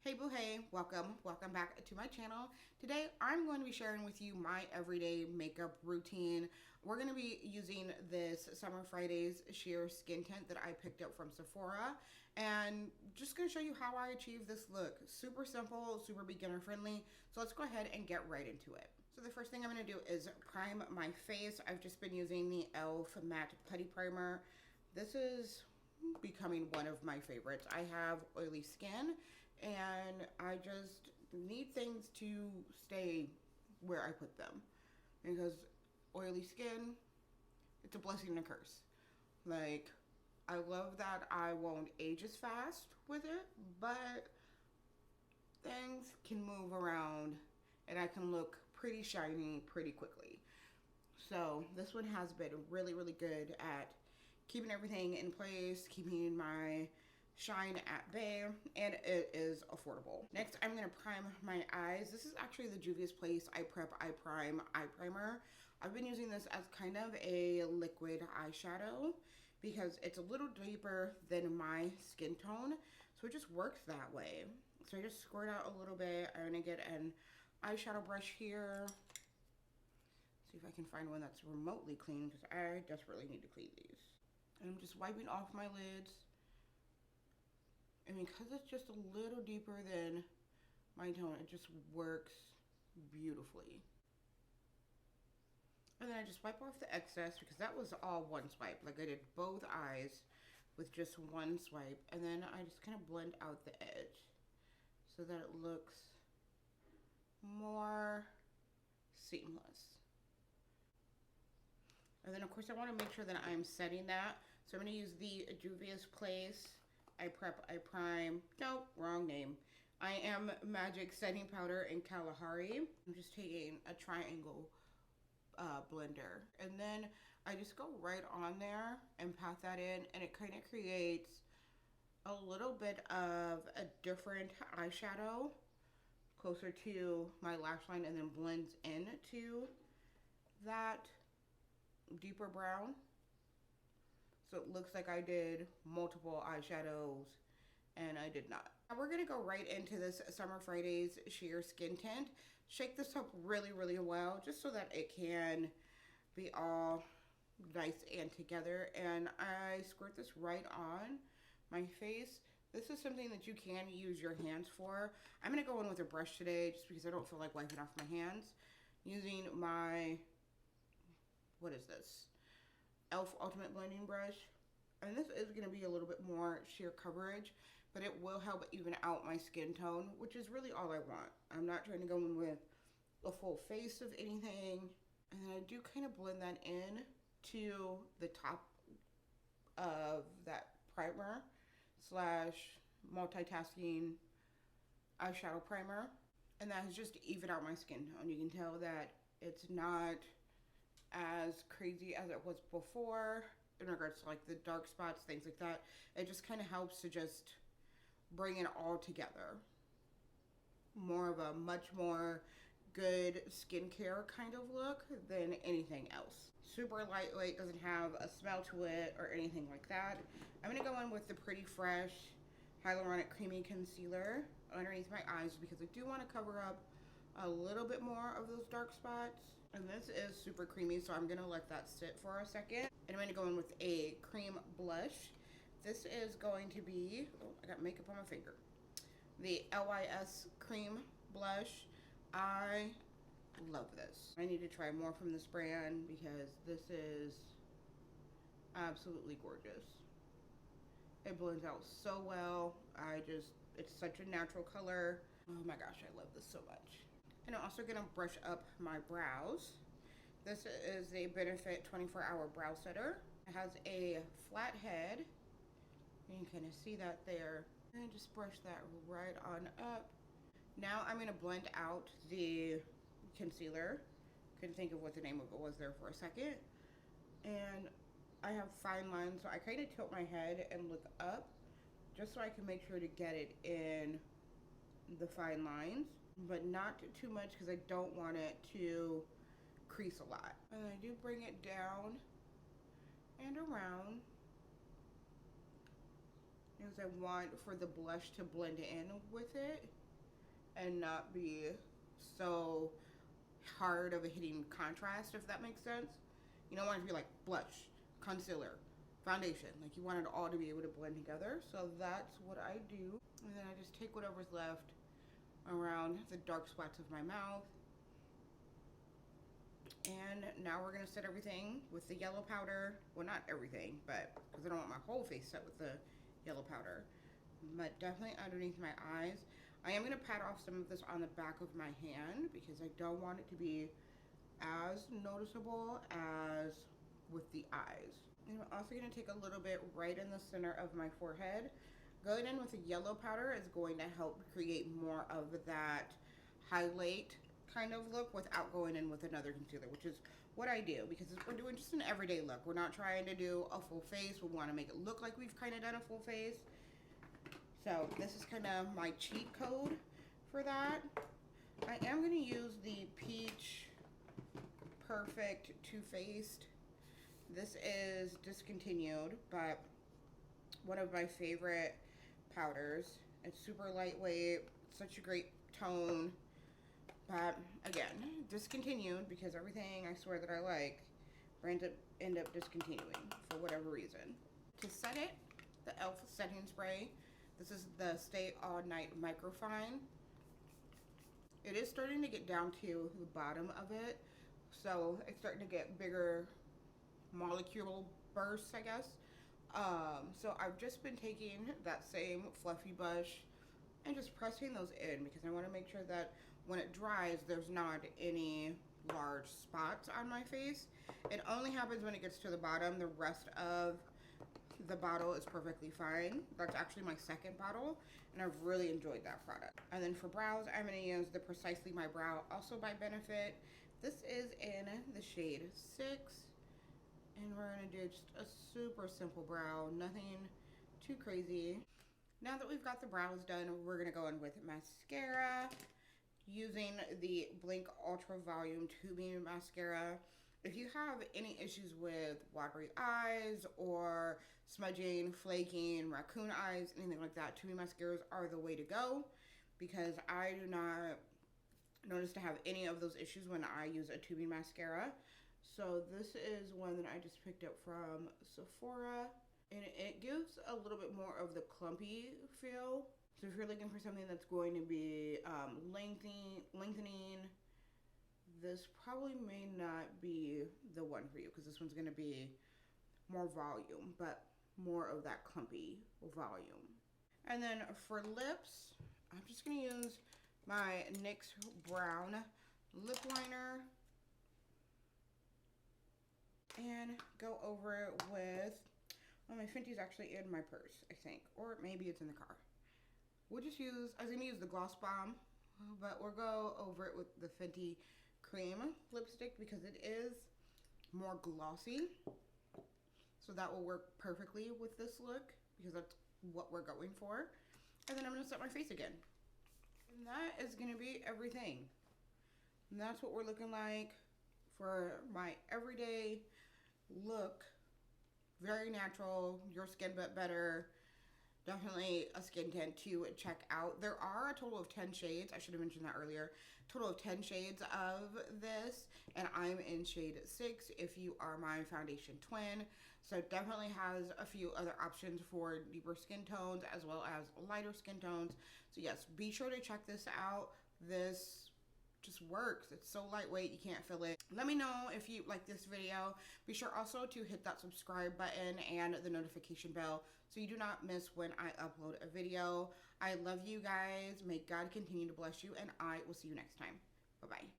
Hey boo hey, welcome back to my channel. Today I'm going to be sharing with you my everyday makeup routine. We're going to be using this Summer Fridays Sheer Skin Tint that I picked up from Sephora, and just going to show you how I achieve this look. Super simple, super beginner friendly. So let's go ahead and get right into it. So the first thing I'm going to do is prime my face. I've just been using the e.l.f. Matte Putty Primer. This is becoming one of my favorites. I have oily skin and I just need things to stay where I put them, because oily skin, it's a blessing and a curse. Like, I love that I won't age as fast with it, but things can move around and I can look pretty shiny pretty quickly. So this one has been really good at keeping everything in place, keeping my shine at bay, and it is affordable. Next, I'm gonna prime my eyes. This is actually the Juvia's Place I Prep I Prime eye primer. I've been using this as kind of a liquid eyeshadow because it's a little deeper than my skin tone, so it just works that way. So I just squirt out a little bit. I'm gonna get an eyeshadow brush here. See if I can find one that's remotely clean, because I desperately need to clean these. And I'm just wiping off my lids. And because it's just a little deeper than my tone, it just works beautifully. And then I just wipe off the excess, because that was all one swipe. Like, I did both eyes with just one swipe. And then I just kind of blend out the edge so that it looks more seamless. And then of course I want to make sure that I'm setting that. So I'm going to use the Juvia's Place I Prep I Prime. Nope, wrong name. I Am Magic Setting Powder in Kalahari. I'm just taking a triangle blender, and then I just go right on there and pat that in, and it kind of creates a little bit of a different eyeshadow closer to my lash line, and then blends into that deeper brown, so it looks like I did multiple eyeshadows and I did not. Now we're gonna go right into this Summer Fridays Sheer Skin Tint. Shake this up really well, just so that it can be all nice and together, and I squirt this right on my face. This is something that you can use your hands for. I'm gonna go in with a brush today just because I don't feel like wiping off my hands, using my, what is this, e.l.f. Ultimate Blending Brush. And this is going to be a little bit more sheer coverage, but it will help even out my skin tone, which is really all I want. I'm not trying to go in with a full face of anything. And then I do kind of blend that in to the top of that primer slash multitasking eyeshadow primer. And that has just even out my skin tone. You can tell that it's not as crazy as it was before in regards to like the dark spots, things like that. It just kind of helps to just bring it all together. More of a much more good skincare kind of look than anything else. Super lightweight, doesn't have a smell to it or anything like that. I'm gonna go in with the Pretty Fresh Hyaluronic Creamy Concealer underneath my eyes, because I do want to cover up a little bit more of those dark spots. And this is super creamy, so I'm gonna let that sit for a second. And I'm gonna go in with a cream blush. This is going to be, oh, I got makeup on my finger, the LYS cream blush. I love this. I need to try more from this brand because this is absolutely gorgeous. It blends out so well. It's such a natural color. Oh my gosh, I love this so much. And I'm also gonna brush up my brows. This is the Benefit 24-Hour Brow Setter. It has a flat head. You can kind of see that there. And just brush that right on up. Now I'm gonna blend out the concealer. Couldn't think of what the name of it was there for a second. And I have fine lines, so I kind of tilt my head and look up just so I can make sure to get it in the fine lines, but not too much because I don't want it to crease a lot. And I do bring it down and around because I want for the blush to blend in with it and not be so hard of a hitting contrast, if that makes sense. You don't want it to be like blush, concealer, foundation. Like you want it all to be able to blend together. So that's what I do. And then I just take whatever's left around the dark spots of my mouth. And now we're gonna set everything with the yellow powder. Well, not everything, but because I don't want my whole face set with the yellow powder. But definitely underneath my eyes. I am gonna pat off some of this on the back of my hand because I don't want it to be as noticeable as with the eyes. And I'm also gonna take a little bit right in the center of my forehead. Going in with the yellow powder is going to help create more of that highlight kind of look without going in with another concealer, which is what I do because we're doing just an everyday look. We're not trying to do a full face. We want to make it look like we've kind of done a full face. So this is kind of my cheat code for that. I am going to use the Peach Perfect Too Faced. This is discontinued, but one of my favorite powders. It's super lightweight, such a great tone. But again, discontinued because everything I swear that I like brands end up discontinuing for whatever reason. To set it, the e.l.f. setting spray. This is the Stay All Night Microfine. It is starting to get down to the bottom of it, so it's starting to get bigger molecule bursts, I guess. So I've just been taking that same fluffy brush and just pressing those in because I want to make sure that when it dries, there's not any large spots on my face. It only happens when it gets to the bottom. The rest of the bottle is perfectly fine. That's actually my second bottle, and I've really enjoyed that product. And then for brows, I'm going to use the Precisely My Brow, also by Benefit. This is in the shade 6, and we're going to do just a super simple brow, nothing too crazy. Now that we've got the brows done, we're going to go in with mascara, using the Blink Ultra Volume Tubing Mascara. If you have any issues with watery eyes or smudging, flaking, raccoon eyes, anything like that, tubing mascaras are the way to go because I do not notice to have any of those issues when I use a tubing mascara. So this is one that I just picked up from Sephora, and it gives a little bit more of the clumpy feel. So if you're looking for something that's going to be lengthening, this probably may not be the one for you because this one's going to be more volume, but more of that clumpy volume. And then for lips, I'm just going to use my NYX Brown lip liner and go over it with, well, my Fenty's actually in my purse, I think, or maybe it's in the car. We'll just use, I was going to use the Gloss Bomb, but we'll go over it with the Fenty Cream lipstick because it is more glossy. So that will work perfectly with this look because that's what we're going for. And then I'm going to set my face again. And that is going to be everything. And that's what we're looking like for my everyday look. Very natural, your skin but better. Definitely a skin tint to check out. There are a total of 10 shades. I should have mentioned that earlier. Total of 10 shades of this, and I'm in shade 6 if you are my foundation twin. So it definitely has a few other options for deeper skin tones as well as lighter skin tones. So yes, be sure to check this out. This just works. It's so lightweight, you can't feel it. Let me know if you like this video. Be sure also to hit that subscribe button and the notification bell so you do not miss when I upload a video. I love you guys. May God continue to bless you, and I will see you next time. Bye-bye.